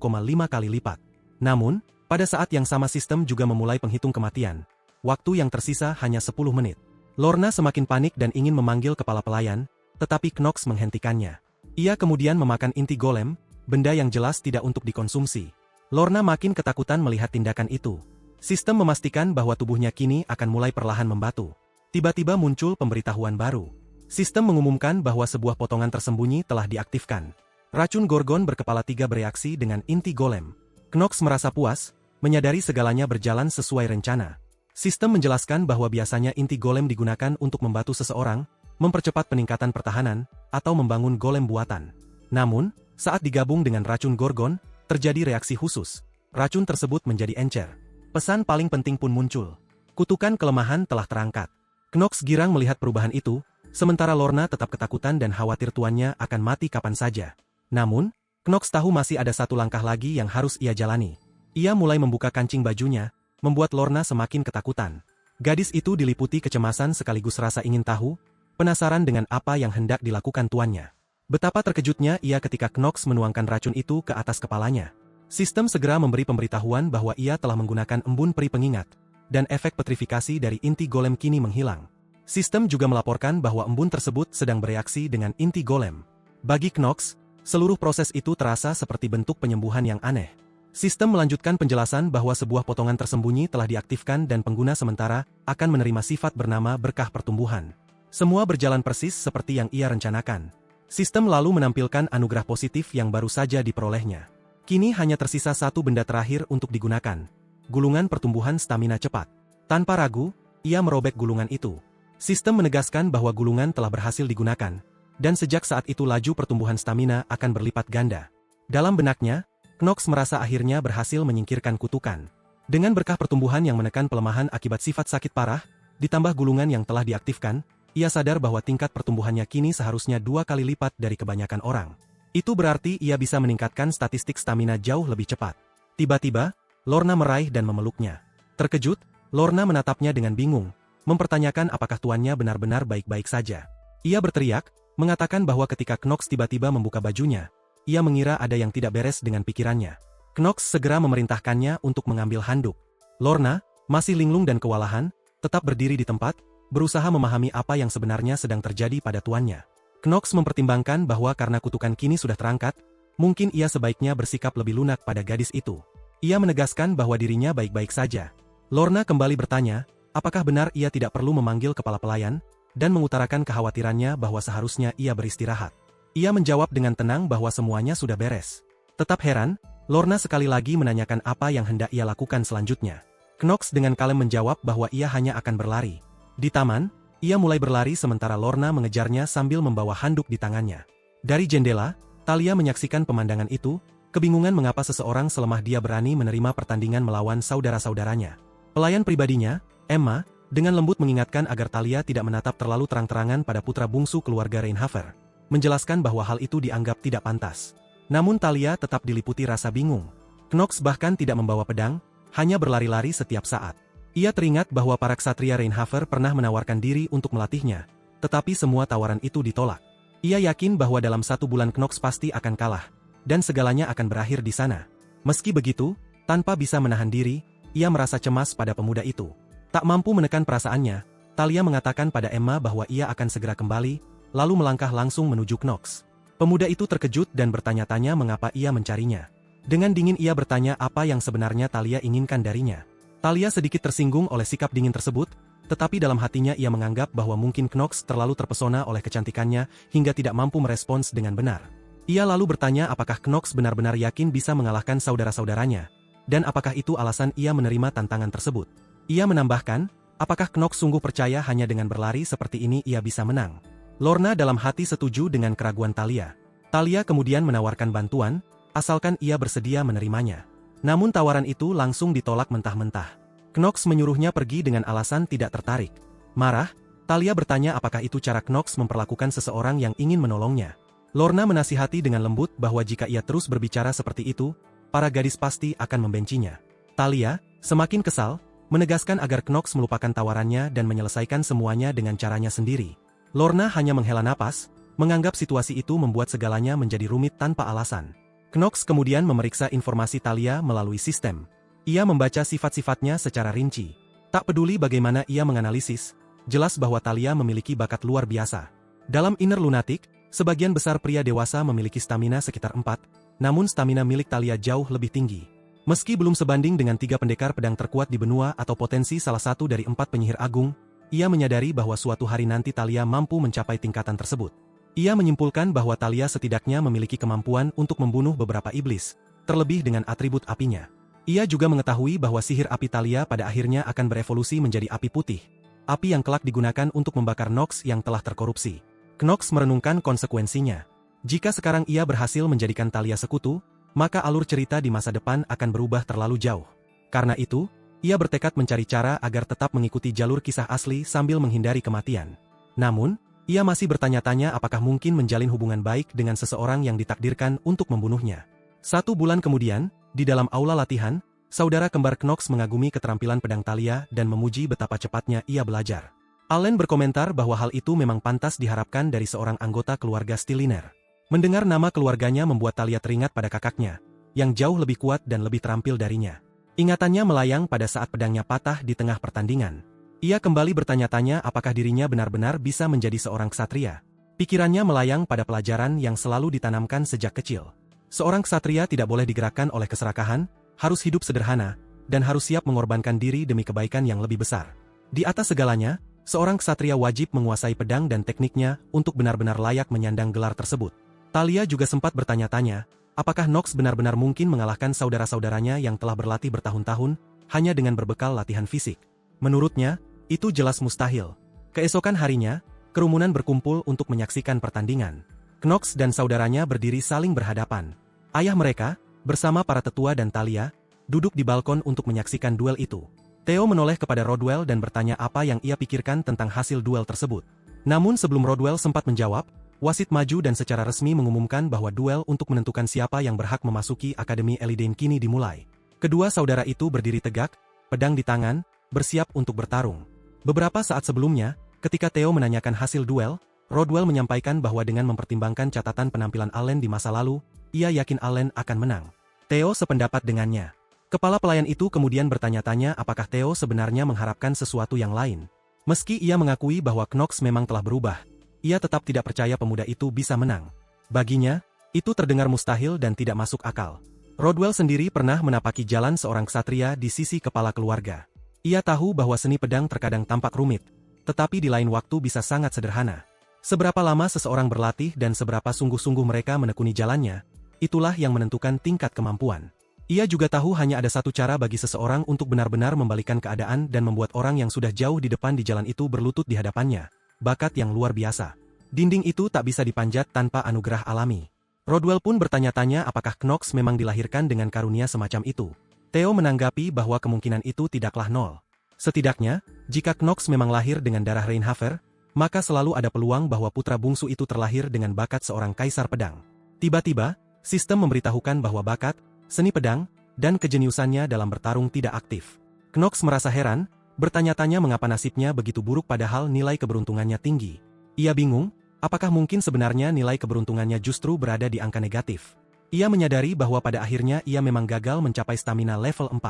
kali lipat. Namun, pada saat yang sama sistem juga memulai penghitung kematian. Waktu yang tersisa hanya 10 menit. Lorna semakin panik dan ingin memanggil kepala pelayan, tetapi Knox menghentikannya. Ia kemudian memakan inti golem, benda yang jelas tidak untuk dikonsumsi. Lorna makin ketakutan melihat tindakan itu. Sistem memastikan bahwa tubuhnya kini akan mulai perlahan membatu. Tiba-tiba muncul pemberitahuan baru. Sistem mengumumkan bahwa sebuah potongan tersembunyi telah diaktifkan. Racun gorgon berkepala 3 bereaksi dengan inti golem. Knox merasa puas, menyadari segalanya berjalan sesuai rencana. Sistem menjelaskan bahwa biasanya inti golem digunakan untuk membantu seseorang, mempercepat peningkatan pertahanan, atau membangun golem buatan. Namun, saat digabung dengan racun gorgon, terjadi reaksi khusus. Racun tersebut menjadi encer. Pesan paling penting pun muncul. Kutukan kelemahan telah terangkat. Knox girang melihat perubahan itu, sementara Lorna tetap ketakutan dan khawatir tuannya akan mati kapan saja. Namun, Knox tahu masih ada satu langkah lagi yang harus ia jalani. Ia mulai membuka kancing bajunya, membuat Lorna semakin ketakutan. Gadis itu diliputi kecemasan sekaligus rasa ingin tahu, penasaran dengan apa yang hendak dilakukan tuannya. Betapa terkejutnya ia ketika Knox menuangkan racun itu ke atas kepalanya. Sistem segera memberi pemberitahuan bahwa ia telah menggunakan embun peri pengingat, dan efek petrifikasi dari inti golem kini menghilang. Sistem juga melaporkan bahwa embun tersebut sedang bereaksi dengan inti golem. Bagi Knox, seluruh proses itu terasa seperti bentuk penyembuhan yang aneh. Sistem melanjutkan penjelasan bahwa sebuah potongan tersembunyi telah diaktifkan dan pengguna sementara akan menerima sifat bernama berkah pertumbuhan. Semua berjalan persis seperti yang ia rencanakan. Sistem lalu menampilkan anugerah positif yang baru saja diperolehnya. Kini hanya tersisa satu benda terakhir untuk digunakan. Gulungan pertumbuhan stamina cepat. Tanpa ragu, ia merobek gulungan itu. Sistem menegaskan bahwa gulungan telah berhasil digunakan, dan sejak saat itu laju pertumbuhan stamina akan berlipat ganda. Dalam benaknya, Knox merasa akhirnya berhasil menyingkirkan kutukan. Dengan berkah pertumbuhan yang menekan pelemahan akibat sifat sakit parah, ditambah gulungan yang telah diaktifkan, ia sadar bahwa tingkat pertumbuhannya kini seharusnya 2 kali lipat dari kebanyakan orang. Itu berarti ia bisa meningkatkan statistik stamina jauh lebih cepat. Tiba-tiba, Lorna meraih dan memeluknya. Terkejut, Lorna menatapnya dengan bingung, mempertanyakan apakah tuannya benar-benar baik-baik saja. Ia berteriak, mengatakan bahwa ketika Knox tiba-tiba membuka bajunya, ia mengira ada yang tidak beres dengan pikirannya. Knox segera memerintahkannya untuk mengambil handuk. Lorna, masih linglung dan kewalahan, tetap berdiri di tempat, berusaha memahami apa yang sebenarnya sedang terjadi pada tuannya. Knox mempertimbangkan bahwa karena kutukan kini sudah terangkat, mungkin ia sebaiknya bersikap lebih lunak pada gadis itu. Ia menegaskan bahwa dirinya baik-baik saja. Lorna kembali bertanya, apakah benar ia tidak perlu memanggil kepala pelayan, dan mengutarakan kekhawatirannya bahwa seharusnya ia beristirahat. Ia menjawab dengan tenang bahwa semuanya sudah beres. Tetap heran, Lorna sekali lagi menanyakan apa yang hendak ia lakukan selanjutnya. Knox dengan kalem menjawab bahwa ia hanya akan berlari. Di taman, ia mulai berlari sementara Lorna mengejarnya sambil membawa handuk di tangannya. Dari jendela, Talia menyaksikan pemandangan itu, kebingungan mengapa seseorang selemah dia berani menerima pertandingan melawan saudara-saudaranya. Pelayan pribadinya, Emma, dengan lembut mengingatkan agar Talia tidak menatap terlalu terang-terangan pada putra bungsu keluarga Reinhaver, menjelaskan bahwa hal itu dianggap tidak pantas. Namun Talia tetap diliputi rasa bingung. Knox bahkan tidak membawa pedang, hanya berlari-lari setiap saat. Ia teringat bahwa para ksatria Reinhaver pernah menawarkan diri untuk melatihnya, tetapi semua tawaran itu ditolak. Ia yakin bahwa dalam 1 bulan Knox pasti akan kalah, dan segalanya akan berakhir di sana. Meski begitu, tanpa bisa menahan diri, ia merasa cemas pada pemuda itu. Tak mampu menekan perasaannya, Talia mengatakan pada Emma bahwa ia akan segera kembali, lalu melangkah langsung menuju Knox. Pemuda itu terkejut dan bertanya-tanya mengapa ia mencarinya. Dengan dingin ia bertanya apa yang sebenarnya Talia inginkan darinya. Talia sedikit tersinggung oleh sikap dingin tersebut, tetapi dalam hatinya ia menganggap bahwa mungkin Knox terlalu terpesona oleh kecantikannya hingga tidak mampu merespons dengan benar. Ia lalu bertanya apakah Knox benar-benar yakin bisa mengalahkan saudara-saudaranya, dan apakah itu alasan ia menerima tantangan tersebut. Ia menambahkan, apakah Knox sungguh percaya hanya dengan berlari seperti ini ia bisa menang. Lorna dalam hati setuju dengan keraguan Talia. Talia kemudian menawarkan bantuan, asalkan ia bersedia menerimanya. Namun tawaran itu langsung ditolak mentah-mentah. Knox menyuruhnya pergi dengan alasan tidak tertarik. Marah, Talia bertanya apakah itu cara Knox memperlakukan seseorang yang ingin menolongnya. Lorna menasihati dengan lembut bahwa jika ia terus berbicara seperti itu, para gadis pasti akan membencinya. Talia, semakin kesal, menegaskan agar Knox melupakan tawarannya dan menyelesaikan semuanya dengan caranya sendiri. Lorna hanya menghela napas, menganggap situasi itu membuat segalanya menjadi rumit tanpa alasan. Knox kemudian memeriksa informasi Talia melalui sistem. Ia membaca sifat-sifatnya secara rinci. Tak peduli bagaimana ia menganalisis, jelas bahwa Talia memiliki bakat luar biasa. Dalam Inner Lunatic, sebagian besar pria dewasa memiliki stamina sekitar 4, namun stamina milik Talia jauh lebih tinggi. Meski belum sebanding dengan 3 pendekar pedang terkuat di benua atau potensi salah satu dari 4 penyihir agung, ia menyadari bahwa suatu hari nanti Talia mampu mencapai tingkatan tersebut. Ia menyimpulkan bahwa Talia setidaknya memiliki kemampuan untuk membunuh beberapa iblis, terlebih dengan atribut apinya. Ia juga mengetahui bahwa sihir api Talia pada akhirnya akan berevolusi menjadi api putih, api yang kelak digunakan untuk membakar Knox yang telah terkorupsi. Knox merenungkan konsekuensinya. Jika sekarang ia berhasil menjadikan Talia sekutu, maka alur cerita di masa depan akan berubah terlalu jauh. Karena itu, ia bertekad mencari cara agar tetap mengikuti jalur kisah asli sambil menghindari kematian. Namun, ia masih bertanya-tanya apakah mungkin menjalin hubungan baik dengan seseorang yang ditakdirkan untuk membunuhnya. 1 bulan kemudian, di dalam aula latihan, saudara kembar Knox mengagumi keterampilan pedang Talia dan memuji betapa cepatnya ia belajar. Allen berkomentar bahwa hal itu memang pantas diharapkan dari seorang anggota keluarga Stilliner. Mendengar nama keluarganya membuat Talia teringat pada kakaknya, yang jauh lebih kuat dan lebih terampil darinya. Ingatannya melayang pada saat pedangnya patah di tengah pertandingan. Ia kembali bertanya-tanya apakah dirinya benar-benar bisa menjadi seorang ksatria. Pikirannya melayang pada pelajaran yang selalu ditanamkan sejak kecil. Seorang ksatria tidak boleh digerakkan oleh keserakahan, harus hidup sederhana, dan harus siap mengorbankan diri demi kebaikan yang lebih besar. Di atas segalanya, seorang ksatria wajib menguasai pedang dan tekniknya untuk benar-benar layak menyandang gelar tersebut. Talia juga sempat bertanya-tanya, apakah Knox benar-benar mungkin mengalahkan saudara-saudaranya yang telah berlatih bertahun-tahun, hanya dengan berbekal latihan fisik. Menurutnya, itu jelas mustahil. Keesokan harinya, kerumunan berkumpul untuk menyaksikan pertandingan. Knox dan saudaranya berdiri saling berhadapan. Ayah mereka, bersama para tetua dan Talia, duduk di balkon untuk menyaksikan duel itu. Theo menoleh kepada Rodwell dan bertanya apa yang ia pikirkan tentang hasil duel tersebut. Namun sebelum Rodwell sempat menjawab, wasit maju dan secara resmi mengumumkan bahwa duel untuk menentukan siapa yang berhak memasuki Akademi Elidane kini dimulai. Kedua saudara itu berdiri tegak, pedang di tangan, bersiap untuk bertarung. Beberapa saat sebelumnya, ketika Theo menanyakan hasil duel, Rodwell menyampaikan bahwa dengan mempertimbangkan catatan penampilan Allen di masa lalu, ia yakin Allen akan menang. Theo sependapat dengannya. Kepala pelayan itu kemudian bertanya-tanya apakah Theo sebenarnya mengharapkan sesuatu yang lain. Meski ia mengakui bahwa Knox memang telah berubah, ia tetap tidak percaya pemuda itu bisa menang. Baginya, itu terdengar mustahil dan tidak masuk akal. Rodwell sendiri pernah menapaki jalan seorang ksatria di sisi kepala keluarga. Ia tahu bahwa seni pedang terkadang tampak rumit, tetapi di lain waktu bisa sangat sederhana. Seberapa lama seseorang berlatih dan seberapa sungguh-sungguh mereka menekuni jalannya, itulah yang menentukan tingkat kemampuan. Ia juga tahu hanya ada satu cara bagi seseorang untuk benar-benar membalikan keadaan dan membuat orang yang sudah jauh di depan di jalan itu berlutut di hadapannya. Bakat yang luar biasa. Dinding itu tak bisa dipanjat tanpa anugerah alami. Rodwell pun bertanya-tanya apakah Knox memang dilahirkan dengan karunia semacam itu. Theo menanggapi bahwa kemungkinan itu tidaklah nol. Setidaknya, jika Knox memang lahir dengan darah Reinhaver, maka selalu ada peluang bahwa putra bungsu itu terlahir dengan bakat seorang kaisar pedang. Tiba-tiba, sistem memberitahukan bahwa bakat, seni pedang, dan kejeniusannya dalam bertarung tidak aktif. Knox merasa heran, bertanya-tanya mengapa nasibnya begitu buruk padahal nilai keberuntungannya tinggi. Ia bingung, apakah mungkin sebenarnya nilai keberuntungannya justru berada di angka negatif. Ia menyadari bahwa pada akhirnya ia memang gagal mencapai stamina level 4.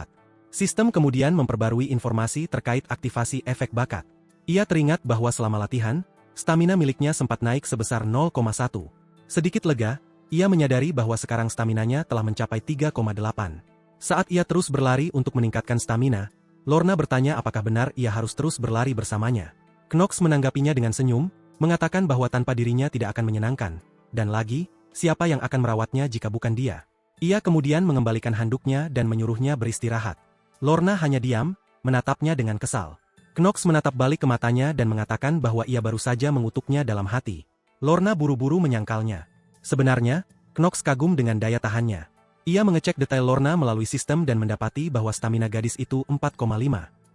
Sistem kemudian memperbarui informasi terkait aktivasi efek bakat. Ia teringat bahwa selama latihan, stamina miliknya sempat naik sebesar 0,1. Sedikit lega, ia menyadari bahwa sekarang staminanya telah mencapai 3,8. Saat ia terus berlari untuk meningkatkan stamina, Lorna bertanya apakah benar ia harus terus berlari bersamanya. Knox menanggapinya dengan senyum, mengatakan bahwa tanpa dirinya tidak akan menyenangkan. Dan lagi, siapa yang akan merawatnya jika bukan dia? Ia kemudian mengembalikan handuknya dan menyuruhnya beristirahat. Lorna hanya diam, menatapnya dengan kesal. Knox menatap balik ke matanya dan mengatakan bahwa ia baru saja mengutuknya dalam hati. Lorna buru-buru menyangkalnya. Sebenarnya, Knox kagum dengan daya tahannya. Ia mengecek detail Lorna melalui sistem dan mendapati bahwa stamina gadis itu 4,5.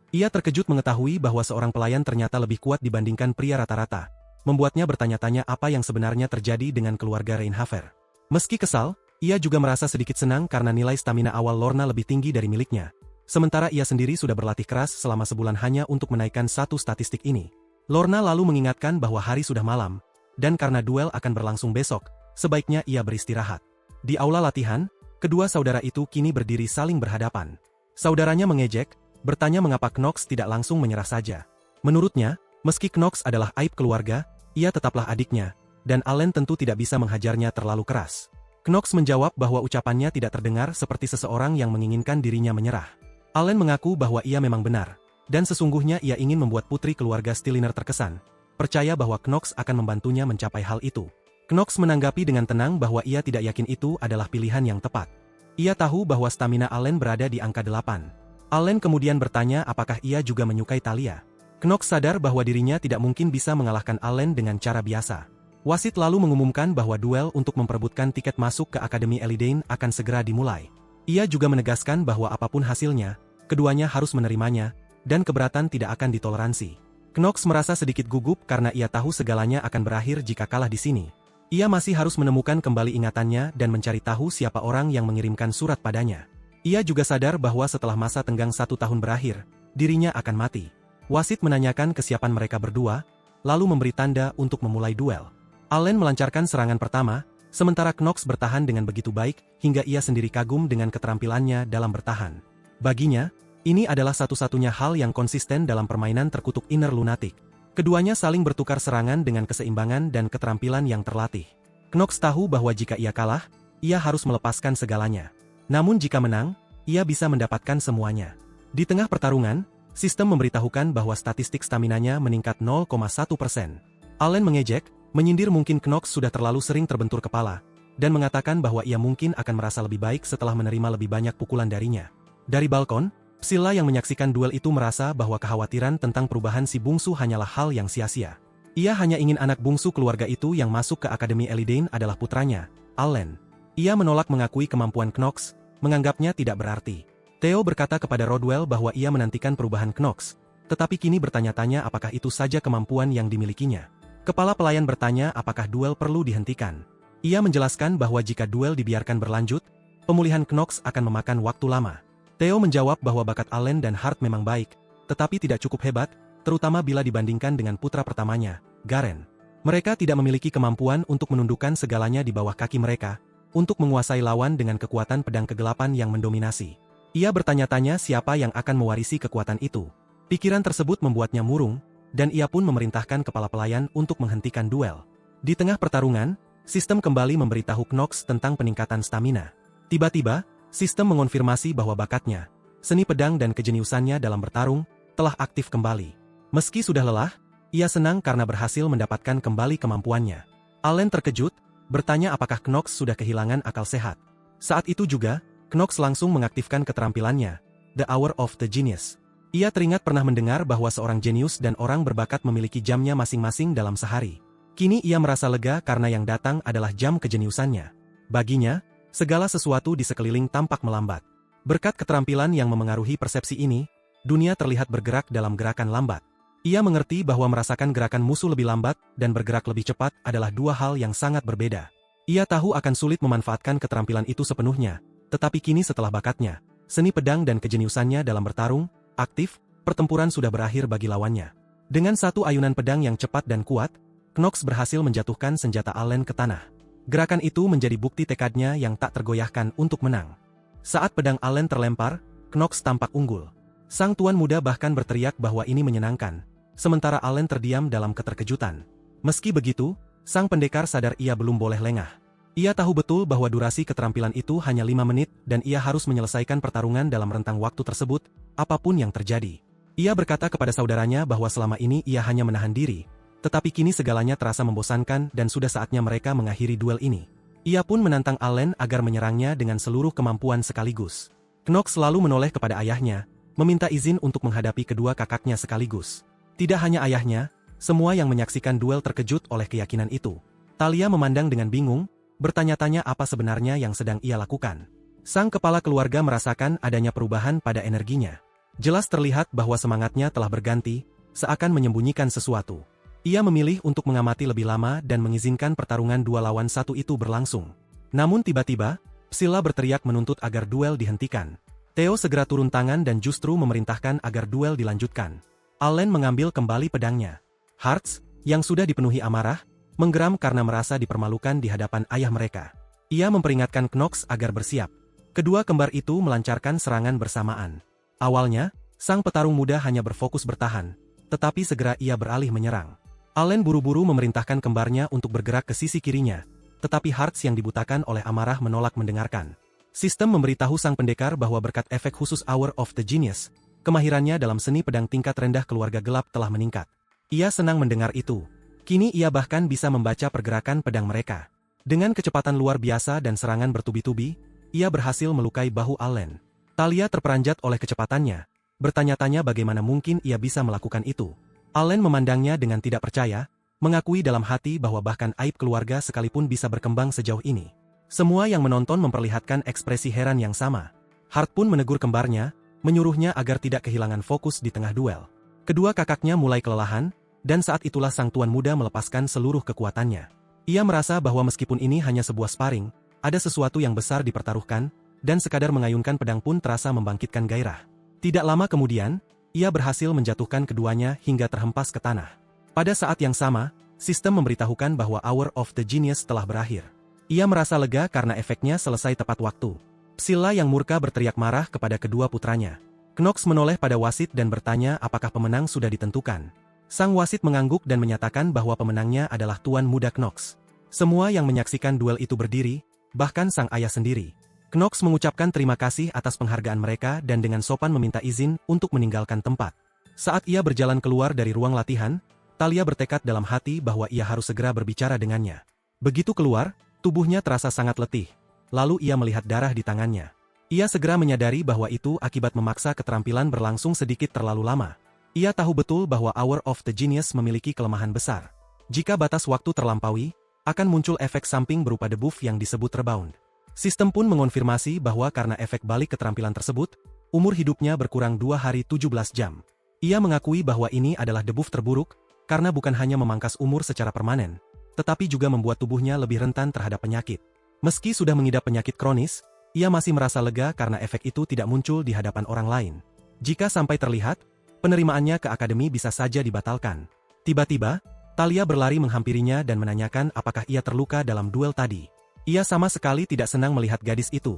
Ia terkejut mengetahui bahwa seorang pelayan ternyata lebih kuat dibandingkan pria rata-rata. Membuatnya bertanya-tanya apa yang sebenarnya terjadi dengan keluarga Reinhaver. Meski kesal, ia juga merasa sedikit senang karena nilai stamina awal Lorna lebih tinggi dari miliknya. Sementara ia sendiri sudah berlatih keras selama sebulan hanya untuk menaikkan satu statistik ini. Lorna lalu mengingatkan bahwa hari sudah malam, dan karena duel akan berlangsung besok, sebaiknya ia beristirahat. Di aula latihan, kedua saudara itu kini berdiri saling berhadapan. Saudaranya mengejek, bertanya mengapa Knox tidak langsung menyerah saja. Menurutnya, meski Knox adalah aib keluarga, ia tetaplah adiknya, dan Allen tentu tidak bisa menghajarnya terlalu keras. Knox menjawab bahwa ucapannya tidak terdengar seperti seseorang yang menginginkan dirinya menyerah. Allen mengaku bahwa ia memang benar, dan sesungguhnya ia ingin membuat putri keluarga Stilliner terkesan, percaya bahwa Knox akan membantunya mencapai hal itu. Knox menanggapi dengan tenang bahwa ia tidak yakin itu adalah pilihan yang tepat. Ia tahu bahwa stamina Allen berada di angka 8. Allen kemudian bertanya apakah ia juga menyukai Talia. Knox sadar bahwa dirinya tidak mungkin bisa mengalahkan Allen dengan cara biasa. Wasit lalu mengumumkan bahwa duel untuk memperebutkan tiket masuk ke Akademi Elidane akan segera dimulai. Ia juga menegaskan bahwa apapun hasilnya, keduanya harus menerimanya, dan keberatan tidak akan ditoleransi. Knox merasa sedikit gugup karena ia tahu segalanya akan berakhir jika kalah di sini. Ia masih harus menemukan kembali ingatannya dan mencari tahu siapa orang yang mengirimkan surat padanya. Ia juga sadar bahwa setelah masa tenggang 1 tahun berakhir, dirinya akan mati. Wasit menanyakan kesiapan mereka berdua, lalu memberi tanda untuk memulai duel. Allen melancarkan serangan pertama, sementara Knox bertahan dengan begitu baik, hingga ia sendiri kagum dengan keterampilannya dalam bertahan. Baginya, ini adalah satu-satunya hal yang konsisten dalam permainan terkutuk Inner Lunatic. Keduanya saling bertukar serangan dengan keseimbangan dan keterampilan yang terlatih. Knox tahu bahwa jika ia kalah, ia harus melepaskan segalanya. Namun jika menang, ia bisa mendapatkan semuanya. Di tengah pertarungan, sistem memberitahukan bahwa statistik staminanya meningkat 0,1%. Allen mengejek, menyindir mungkin Knox sudah terlalu sering terbentur kepala, dan mengatakan bahwa ia mungkin akan merasa lebih baik setelah menerima lebih banyak pukulan darinya. Dari balkon, Priscilla yang menyaksikan duel itu merasa bahwa kekhawatiran tentang perubahan si bungsu hanyalah hal yang sia-sia. Ia hanya ingin anak bungsu keluarga itu yang masuk ke Akademi Elidane adalah putranya, Allen. Ia menolak mengakui kemampuan Knox, menganggapnya tidak berarti. Theo berkata kepada Rodwell bahwa ia menantikan perubahan Knox, tetapi kini bertanya-tanya apakah itu saja kemampuan yang dimilikinya. Kepala pelayan bertanya apakah duel perlu dihentikan. Ia menjelaskan bahwa jika duel dibiarkan berlanjut, pemulihan Knox akan memakan waktu lama. Theo menjawab bahwa bakat Allen dan Hart memang baik, tetapi tidak cukup hebat, terutama bila dibandingkan dengan putra pertamanya, Garen. Mereka tidak memiliki kemampuan untuk menundukkan segalanya di bawah kaki mereka, untuk menguasai lawan dengan kekuatan pedang kegelapan yang mendominasi. Ia bertanya-tanya siapa yang akan mewarisi kekuatan itu. Pikiran tersebut membuatnya murung, dan ia pun memerintahkan kepala pelayan untuk menghentikan duel. Di tengah pertarungan, sistem kembali memberitahu Knox tentang peningkatan stamina. Tiba-tiba, sistem mengonfirmasi bahwa bakatnya, seni pedang dan kejeniusannya dalam bertarung, telah aktif kembali. Meski sudah lelah, ia senang karena berhasil mendapatkan kembali kemampuannya. Allen terkejut, bertanya apakah Knox sudah kehilangan akal sehat. Saat itu juga, Knox langsung mengaktifkan keterampilannya, The Hour of the Genius. Ia teringat pernah mendengar bahwa seorang jenius dan orang berbakat memiliki jamnya masing-masing dalam sehari. Kini ia merasa lega karena yang datang adalah jam kejeniusannya. Baginya, segala sesuatu di sekeliling tampak melambat. Berkat keterampilan yang memengaruhi persepsi ini, dunia terlihat bergerak dalam gerakan lambat. Ia mengerti bahwa merasakan gerakan musuh lebih lambat dan bergerak lebih cepat adalah dua hal yang sangat berbeda. Ia tahu akan sulit memanfaatkan keterampilan itu sepenuhnya, tetapi kini setelah bakatnya, seni pedang dan kejeniusannya dalam bertarung, aktif, pertempuran sudah berakhir bagi lawannya. Dengan satu ayunan pedang yang cepat dan kuat, Knox berhasil menjatuhkan senjata Allen ke tanah. Gerakan itu menjadi bukti tekadnya yang tak tergoyahkan untuk menang. Saat pedang Allen terlempar, Knox tampak unggul. Sang tuan muda bahkan berteriak bahwa ini menyenangkan, sementara Allen terdiam dalam keterkejutan. Meski begitu, sang pendekar sadar ia belum boleh lengah. Ia tahu betul bahwa durasi keterampilan itu hanya 5 menit dan ia harus menyelesaikan pertarungan dalam rentang waktu tersebut, apapun yang terjadi. Ia berkata kepada saudaranya bahwa selama ini ia hanya menahan diri, tetapi kini segalanya terasa membosankan dan sudah saatnya mereka mengakhiri duel ini. Ia pun menantang Allen agar menyerangnya dengan seluruh kemampuan sekaligus. Knox selalu menoleh kepada ayahnya, meminta izin untuk menghadapi kedua kakaknya sekaligus. Tidak hanya ayahnya, semua yang menyaksikan duel terkejut oleh keyakinan itu. Talia memandang dengan bingung, bertanya-tanya apa sebenarnya yang sedang ia lakukan. Sang kepala keluarga merasakan adanya perubahan pada energinya. Jelas terlihat bahwa semangatnya telah berganti, seakan menyembunyikan sesuatu. Ia memilih untuk mengamati lebih lama dan mengizinkan pertarungan 2 lawan 1 itu berlangsung. Namun tiba-tiba, Psylla berteriak menuntut agar duel dihentikan. Theo segera turun tangan dan justru memerintahkan agar duel dilanjutkan. Allen mengambil kembali pedangnya. Hart, yang sudah dipenuhi amarah, menggeram karena merasa dipermalukan di hadapan ayah mereka. Ia memperingatkan Knox agar bersiap. Kedua kembar itu melancarkan serangan bersamaan. Awalnya, sang petarung muda hanya berfokus bertahan, tetapi segera ia beralih menyerang. Allen buru-buru memerintahkan kembarnya untuk bergerak ke sisi kirinya, tetapi Hart yang dibutakan oleh amarah menolak mendengarkan. Sistem memberitahu sang pendekar bahwa berkat efek khusus Hour of the Genius, kemahirannya dalam seni pedang tingkat rendah keluarga gelap telah meningkat. Ia senang mendengar itu. Kini ia bahkan bisa membaca pergerakan pedang mereka. Dengan kecepatan luar biasa dan serangan bertubi-tubi, ia berhasil melukai bahu Allen. Talia terperanjat oleh kecepatannya, bertanya-tanya bagaimana mungkin ia bisa melakukan itu. Allen memandangnya dengan tidak percaya, mengakui dalam hati bahwa bahkan aib keluarga sekalipun bisa berkembang sejauh ini. Semua yang menonton memperlihatkan ekspresi heran yang sama. Hart pun menegur kembarnya, menyuruhnya agar tidak kehilangan fokus di tengah duel. Kedua kakaknya mulai kelelahan, dan saat itulah sang tuan muda melepaskan seluruh kekuatannya. Ia merasa bahwa meskipun ini hanya sebuah sparring, ada sesuatu yang besar dipertaruhkan, dan sekadar mengayunkan pedang pun terasa membangkitkan gairah. Tidak lama kemudian, ia berhasil menjatuhkan keduanya hingga terhempas ke tanah. Pada saat yang sama, sistem memberitahukan bahwa Hour of the Genius telah berakhir. Ia merasa lega karena efeknya selesai tepat waktu. Psylla yang murka berteriak marah kepada kedua putranya. Knox menoleh pada wasit dan bertanya apakah pemenang sudah ditentukan. Sang wasit mengangguk dan menyatakan bahwa pemenangnya adalah tuan muda Knox. Semua yang menyaksikan duel itu berdiri, bahkan sang ayah sendiri. Knox mengucapkan terima kasih atas penghargaan mereka dan dengan sopan meminta izin untuk meninggalkan tempat. Saat ia berjalan keluar dari ruang latihan, Talia bertekad dalam hati bahwa ia harus segera berbicara dengannya. Begitu keluar, tubuhnya terasa sangat letih. Lalu ia melihat darah di tangannya. Ia segera menyadari bahwa itu akibat memaksa keterampilan berlangsung sedikit terlalu lama. Ia tahu betul bahwa Hour of the Genius memiliki kelemahan besar. Jika batas waktu terlampaui, akan muncul efek samping berupa debuff yang disebut rebound. Sistem pun mengonfirmasi bahwa karena efek balik keterampilan tersebut, umur hidupnya berkurang 2 hari 17 jam. Ia mengakui bahwa ini adalah debuff terburuk, karena bukan hanya memangkas umur secara permanen, tetapi juga membuat tubuhnya lebih rentan terhadap penyakit. Meski sudah mengidap penyakit kronis, ia masih merasa lega karena efek itu tidak muncul di hadapan orang lain. Jika sampai terlihat, penerimaannya ke akademi bisa saja dibatalkan. Tiba-tiba, Talia berlari menghampirinya dan menanyakan apakah ia terluka dalam duel tadi. Ia sama sekali tidak senang melihat gadis itu.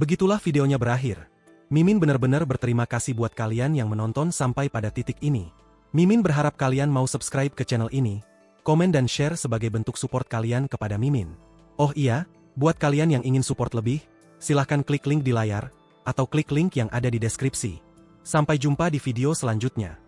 Begitulah videonya berakhir. Mimin benar-benar berterima kasih buat kalian yang menonton sampai pada titik ini. Mimin berharap kalian mau subscribe ke channel ini, komen dan share sebagai bentuk support kalian kepada Mimin. Oh iya, buat kalian yang ingin support lebih, silahkan klik link di layar, atau klik link yang ada di deskripsi. Sampai jumpa di video selanjutnya.